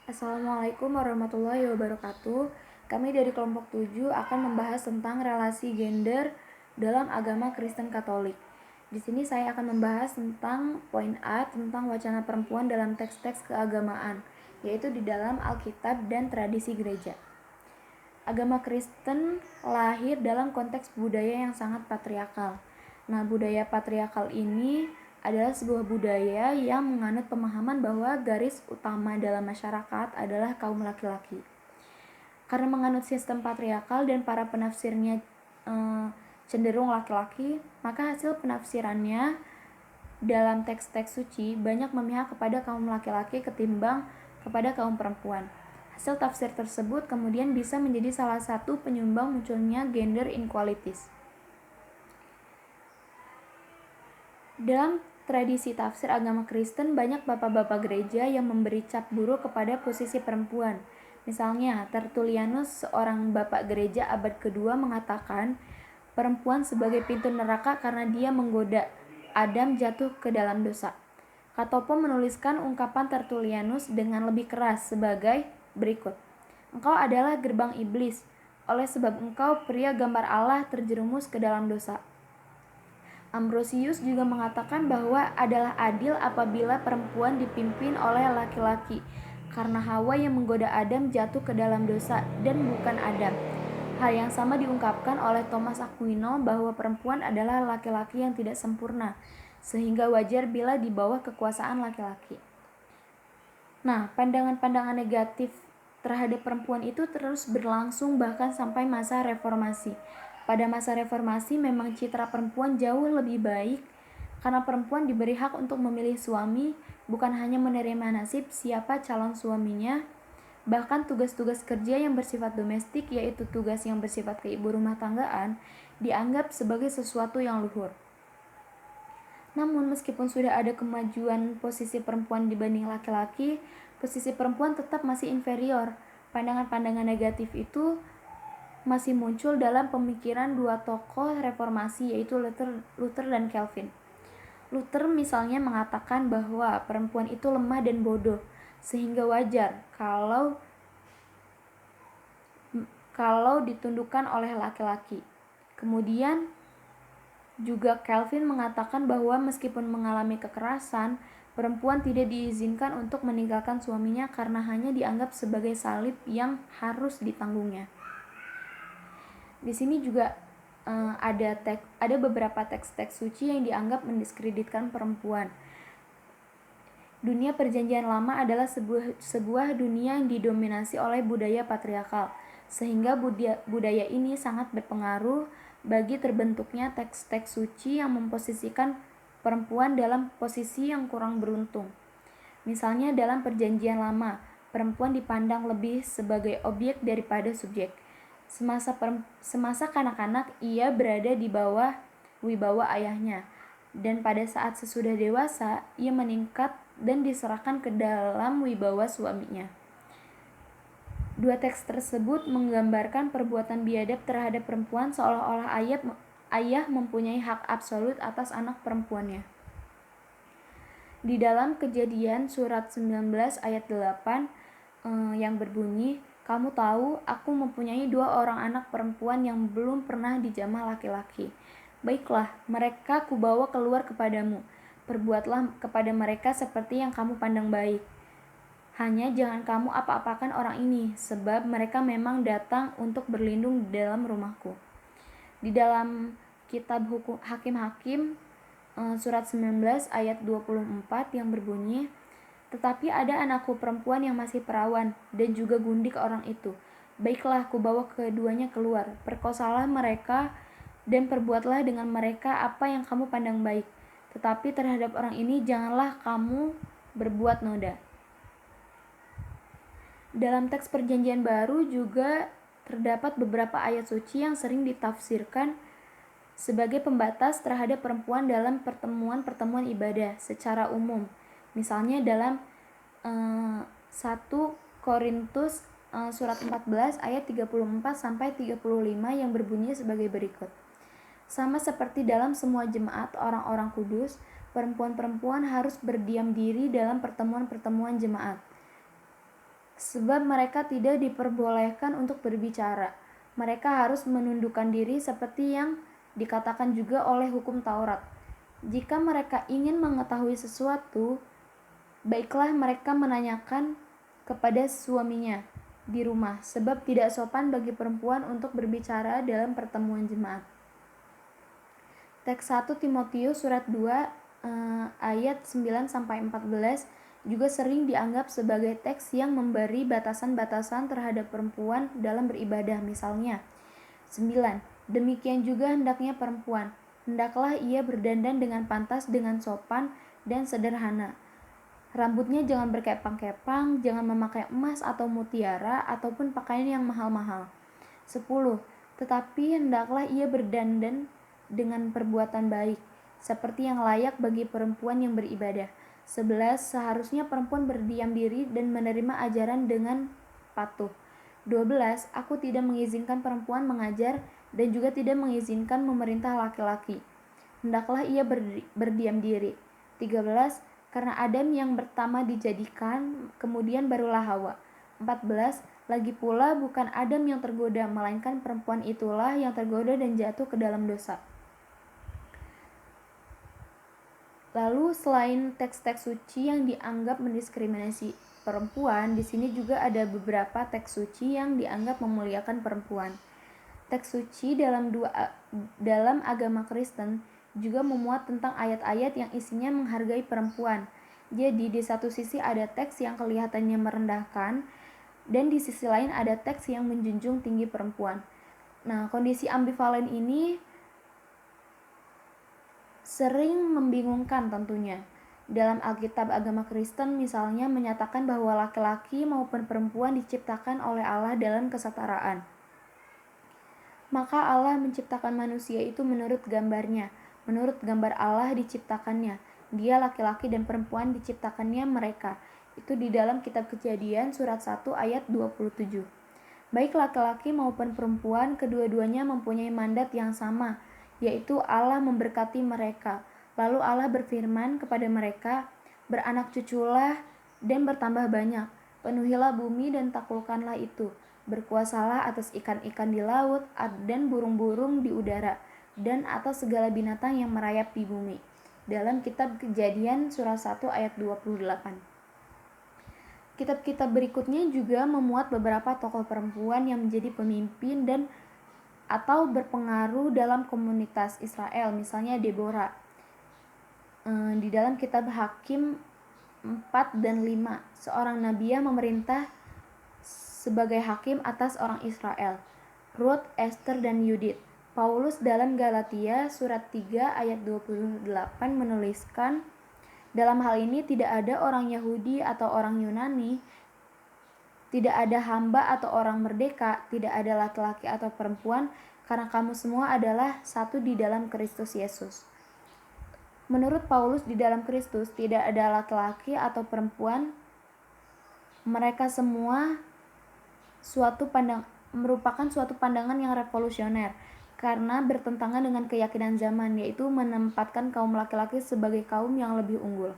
Assalamualaikum warahmatullahi wabarakatuh. Kami dari kelompok 7 akan membahas tentang relasi gender dalam agama Kristen Katolik. Di sini saya akan membahas tentang poin A tentang wacana perempuan dalam teks-teks keagamaan, yaitu di dalam Alkitab dan tradisi gereja. Agama Kristen lahir dalam konteks budaya yang sangat patriarkal. Nah, budaya patriarkal ini adalah sebuah budaya yang menganut pemahaman bahwa garis utama dalam masyarakat adalah kaum laki-laki. Karena menganut sistem patriarkal dan para penafsirnya cenderung laki-laki, maka hasil penafsirannya dalam teks-teks suci banyak memihak kepada kaum laki-laki ketimbang kepada kaum perempuan. Hasil tafsir tersebut kemudian bisa menjadi salah satu penyumbang munculnya gender inequalities. Dalam tradisi tafsir agama Kristen, banyak bapak-bapak gereja yang memberi cap buruk kepada posisi perempuan. Misalnya, Tertullianus, seorang bapak gereja abad kedua, mengatakan perempuan sebagai pintu neraka karena dia menggoda Adam jatuh ke dalam dosa. Katopo menuliskan ungkapan Tertullianus dengan lebih keras sebagai berikut. Engkau adalah gerbang iblis, oleh sebab engkau pria gambar Allah terjerumus ke dalam dosa. Ambrosius juga mengatakan bahwa adalah adil apabila perempuan dipimpin oleh laki-laki, karena Hawa yang menggoda Adam jatuh ke dalam dosa dan bukan Adam. Hal yang sama diungkapkan oleh Thomas Aquino bahwa perempuan adalah laki-laki yang tidak sempurna, sehingga wajar bila di bawah kekuasaan laki-laki. Nah, pandangan-pandangan negatif terhadap perempuan itu terus berlangsung bahkan sampai masa reformasi. Pada masa reformasi memang citra perempuan jauh lebih baik karena perempuan diberi hak untuk memilih suami, bukan hanya menerima nasib siapa calon suaminya. Bahkan tugas-tugas kerja yang bersifat domestik, yaitu tugas yang bersifat keibu rumah tanggaan, dianggap sebagai sesuatu yang luhur. Namun meskipun sudah ada kemajuan posisi perempuan dibanding laki-laki, posisi perempuan tetap masih inferior. Pandangan-pandangan negatif itu masih muncul dalam pemikiran dua tokoh reformasi, yaitu Luther dan Calvin. Luther misalnya mengatakan bahwa perempuan itu lemah dan bodoh, sehingga wajar kalau ditundukkan oleh laki-laki. Kemudian juga Calvin mengatakan bahwa meskipun mengalami kekerasan, perempuan tidak diizinkan untuk meninggalkan suaminya karena hanya dianggap sebagai salib yang harus ditanggungnya. Di sini juga ada beberapa teks-teks suci yang dianggap mendiskreditkan perempuan. Dunia Perjanjian Lama adalah sebuah dunia yang didominasi oleh budaya patriarkal, sehingga budaya ini sangat berpengaruh bagi terbentuknya teks-teks suci yang memposisikan perempuan dalam posisi yang kurang beruntung. Misalnya dalam Perjanjian Lama, perempuan dipandang lebih sebagai objek daripada subjek. Semasa kanak-kanak, ia berada di bawah wibawa ayahnya, dan pada saat sesudah dewasa, ia meningkat dan diserahkan ke dalam wibawa suaminya. Dua teks tersebut menggambarkan perbuatan biadab terhadap perempuan seolah-olah ayah mempunyai hak absolut atas anak perempuannya. Di dalam Kejadian surat 19 ayat 8 yang berbunyi, kamu tahu, aku mempunyai 2 orang anak perempuan yang belum pernah dijamah laki-laki. Baiklah, mereka kubawa keluar kepadamu. Perbuatlah kepada mereka seperti yang kamu pandang baik. Hanya jangan kamu apa-apakan orang ini, sebab mereka memang datang untuk berlindung di dalam rumahku. Di dalam kitab hukum Hakim-Hakim surat 19 ayat 24 yang berbunyi, tetapi ada anakku perempuan yang masih perawan dan juga gundik orang itu. Baiklah, kubawa keduanya keluar. Perkosalah mereka dan perbuatlah dengan mereka apa yang kamu pandang baik. Tetapi terhadap orang ini janganlah kamu berbuat noda. Dalam teks Perjanjian Baru juga terdapat beberapa ayat suci yang sering ditafsirkan sebagai pembatas terhadap perempuan dalam pertemuan-pertemuan ibadah secara umum. Misalnya dalam 1 Korintus surat 14 ayat 34 sampai 35 yang berbunyi sebagai berikut. Sama seperti dalam semua jemaat orang-orang kudus, perempuan-perempuan harus berdiam diri dalam pertemuan-pertemuan jemaat. sebab mereka tidak diperbolehkan untuk berbicara. Mereka harus menundukkan diri seperti yang dikatakan juga oleh hukum Taurat. Jika mereka ingin mengetahui sesuatu, baiklah mereka menanyakan kepada suaminya di rumah, sebab tidak sopan bagi perempuan untuk berbicara dalam pertemuan jemaat. Teks 1 Timotius surat 2 ayat 9-14 juga sering dianggap sebagai teks yang memberi batasan-batasan terhadap perempuan dalam beribadah. Misalnya 9. Demikian juga hendaknya perempuan, hendaklah ia berdandan dengan pantas, dengan sopan dan sederhana. Rambutnya jangan berkepang-kepang, jangan memakai emas atau mutiara ataupun pakaian yang mahal-mahal. 10. Tetapi hendaklah ia berdandan dengan perbuatan baik, seperti yang layak bagi perempuan yang beribadah. 11. Seharusnya perempuan berdiam diri dan menerima ajaran dengan patuh. 12. Aku tidak mengizinkan perempuan mengajar dan juga tidak mengizinkan memerintah laki-laki. Hendaklah ia berdiam diri. 13. Karena Adam yang pertama dijadikan, kemudian barulah Hawa. 14. Lagi pula bukan Adam yang tergoda, melainkan perempuan itulah yang tergoda dan jatuh ke dalam dosa. Lalu selain teks-teks suci yang dianggap mendiskriminasi perempuan, di sini juga ada beberapa teks suci yang dianggap memuliakan perempuan. Teks suci dalam agama Kristen juga memuat tentang ayat-ayat yang isinya menghargai perempuan. Jadi di satu sisi ada teks yang kelihatannya merendahkan, dan di sisi lain ada teks yang menjunjung tinggi perempuan. Nah, kondisi ambivalen ini sering membingungkan tentunya. Dalam Alkitab agama Kristen misalnya menyatakan bahwa laki-laki maupun perempuan diciptakan oleh Allah dalam kesetaraan. Maka Allah menciptakan manusia itu menurut gambarnya, menurut gambar Allah diciptakannya. Dia laki-laki dan perempuan diciptakannya mereka. Itu di dalam kitab Kejadian surat 1 ayat 27. Baik laki-laki maupun perempuan, kedua-duanya mempunyai mandat yang sama, yaitu Allah memberkati mereka. Lalu Allah berfirman kepada mereka, beranak cuculah dan bertambah banyak, penuhilah bumi dan taklukkanlah itu, berkuasalah atas ikan-ikan di laut dan burung-burung di udara, dan atas segala binatang yang merayap di bumi. Dalam kitab Kejadian surat 1 ayat 28. Kitab-kitab berikutnya juga memuat beberapa tokoh perempuan yang menjadi pemimpin dan atau berpengaruh dalam komunitas Israel, misalnya Deborah. Di dalam kitab Hakim 4 dan 5, seorang nabiah memerintah sebagai hakim atas orang Israel. Ruth, Esther, dan Yudit. Paulus dalam Galatia surat 3 ayat 28 menuliskan, dalam hal ini tidak ada orang Yahudi atau orang Yunani, tidak ada hamba atau orang merdeka, tidak ada laki-laki atau perempuan, karena kamu semua adalah satu di dalam Kristus Yesus. Menurut Paulus, di dalam Kristus tidak ada laki-laki atau perempuan. Mereka semua merupakan suatu pandangan yang revolusioner karena bertentangan dengan keyakinan zaman, yaitu menempatkan kaum laki-laki sebagai kaum yang lebih unggul.